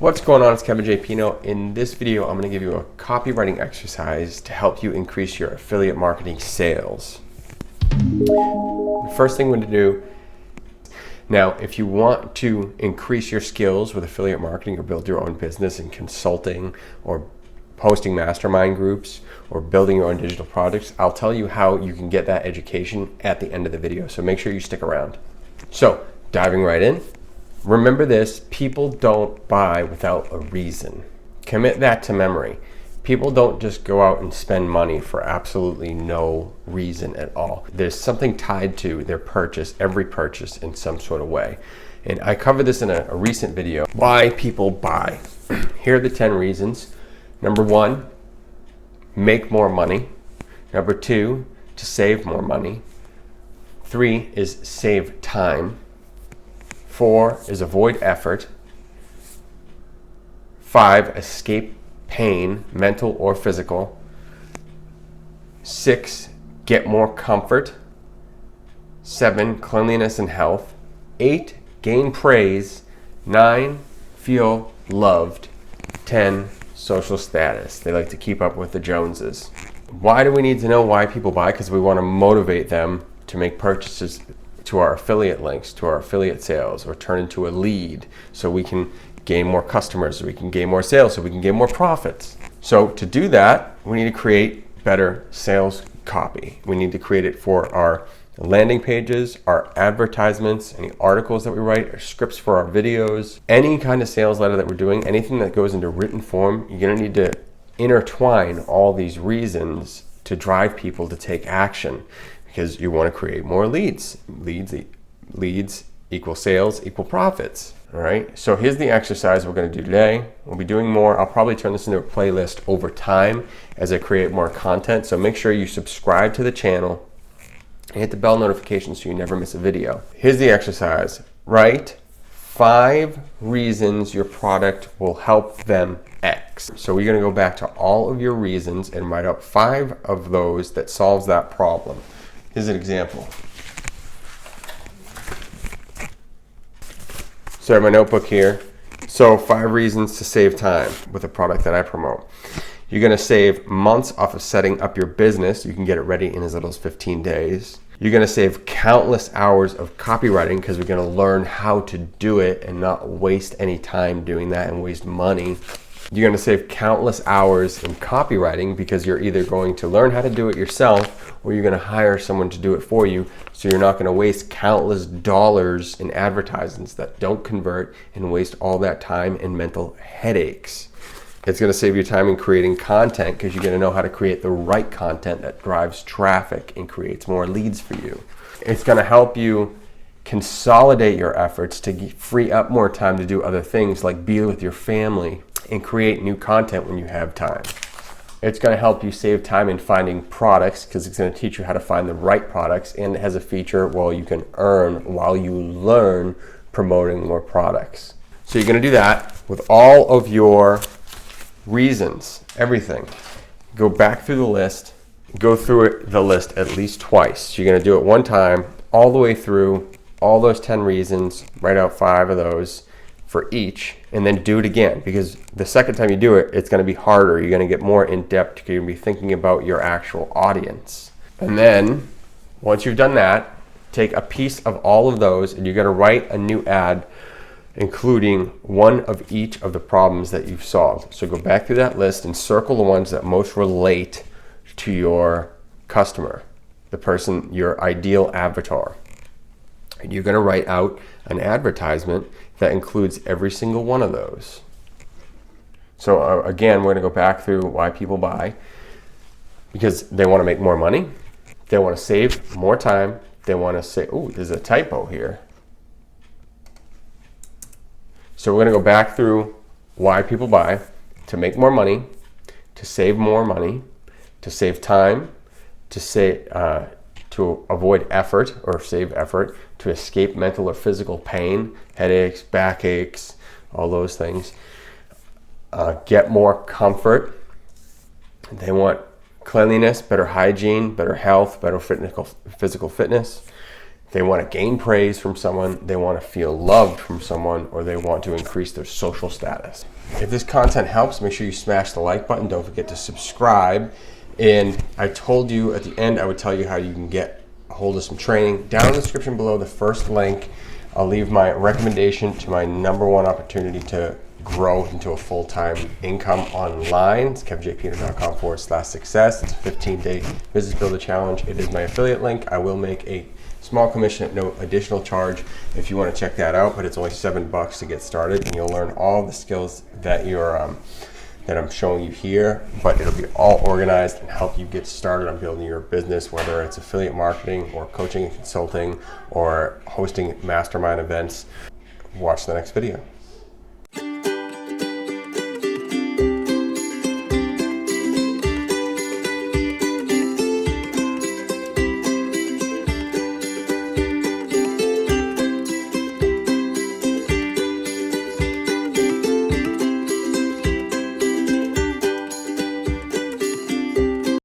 What's going on? It's Kevin J. Pino. In this video, I'm going to give you a copywriting exercise to help you increase your affiliate marketing sales. The first thing we're going to do now, if you want to increase your skills with affiliate marketing or build your own business in consulting or hosting mastermind groups or building your own digital products, I'll tell you how you can get that education at the end of the video. So make sure you stick around. So diving right in. Remember this, people don't buy without a reason. Commit that to memory. People don't just go out and spend money for absolutely no reason at all. There's something tied to their purchase, every purchase in some sort of way. And I covered this in a recent video, why people buy. Here are the 10 reasons. Number 1, make more money. Number 2, to save more money. 3 is save time. 4 is avoid effort. 5, escape pain, mental or physical. 6, get more comfort. 7, cleanliness and health. 8, gain praise. 9, feel loved. 10, social status. They like to keep up with the Joneses. Why do we need to know why people buy? Because we want to motivate them to make purchases to our affiliate links, to our affiliate sales, or turn into a lead so we can gain more customers, so we can gain more sales, so we can gain more profits. So to do that, we need to create better sales copy. We need to create it for our landing pages, our advertisements, any articles that we write, our scripts for our videos, any kind of sales letter that we're doing, anything that goes into written form. You're going to need to intertwine all these reasons to drive people to take action, because you want to create more leads. Leads equal sales equal profits. All right, so here's the exercise we're going to do today. We'll be doing more. I'll probably turn this into a playlist over time as I create more content. So make sure you subscribe to the channel and hit the bell notification so you never miss a video. Here's the exercise. Write 5 reasons your product will help them X. So we're going to go back to all of your reasons and write up 5 of those that solves that problem. Here's an example. So I have my notebook here. So 5 reasons to save time with a product that I promote. You're going to save months off of setting up your business. You can get it ready in as little as 15 days. You're going to save countless hours of copywriting because we're going to learn how to do it and not waste any time doing that and waste money. You're going to save countless hours in copywriting because you're either going to learn how to do it yourself or you're going to hire someone to do it for you. So you're not going to waste countless dollars in advertisements that don't convert and waste all that time and mental headaches. It's going to save you time in creating content because you're going to know how to create the right content that drives traffic and creates more leads for you. It's going to help you consolidate your efforts to free up more time to do other things like be with your family and create new content when you have time. It's going to help you save time in finding products because it's going to teach you how to find the right products, and it has a feature where you can earn while you learn promoting more products. So you're going to do that with all of your reasons, everything. Go back through the list, go through the list at least twice. So you're going to do it one time, all the way through all those 10 reasons, write out 5 of those for each, and then do it again, because the second time you do it, it's going to be harder. You're going to get more in depth. You're going to be thinking about your actual audience. And then once you've done that, take a piece of all of those and you're going to write a new ad including one of each of the problems that you've solved. So go back through that list and circle the ones that most relate to your customer, the person, your ideal avatar. And you're going to write out an advertisement that includes every single one of those. So again, we're going to go back through why people buy. Because they want to make more money, they want to save more time, they want to say, oh, there's a typo here. So we're going to go back through why people buy: to make more money, to save more money, to save time, to avoid effort or save effort, to escape mental or physical pain, headaches, backaches, all those things. Get more comfort. They want cleanliness, better hygiene, better health, better physical fitness. They want to gain praise from someone, they want to feel loved from someone, or they want to increase their social status. If this content helps, make sure you smash the like button. Don't forget to subscribe. And I told you at the end, I would tell you how you can get a hold of some training. Down in the description below, the first link, I'll leave my recommendation to my #1 opportunity to grow into a full-time income online. It's kevinjpeter.com/success. It's a 15-day business builder challenge. It is my affiliate link. I will make a small commission at no additional charge if you want to check that out, but it's only $7 to get started, and you'll learn all the skills that that I'm showing you here, but it'll be all organized and help you get started on building your business, whether it's affiliate marketing or coaching and consulting or hosting mastermind events. Watch the next video.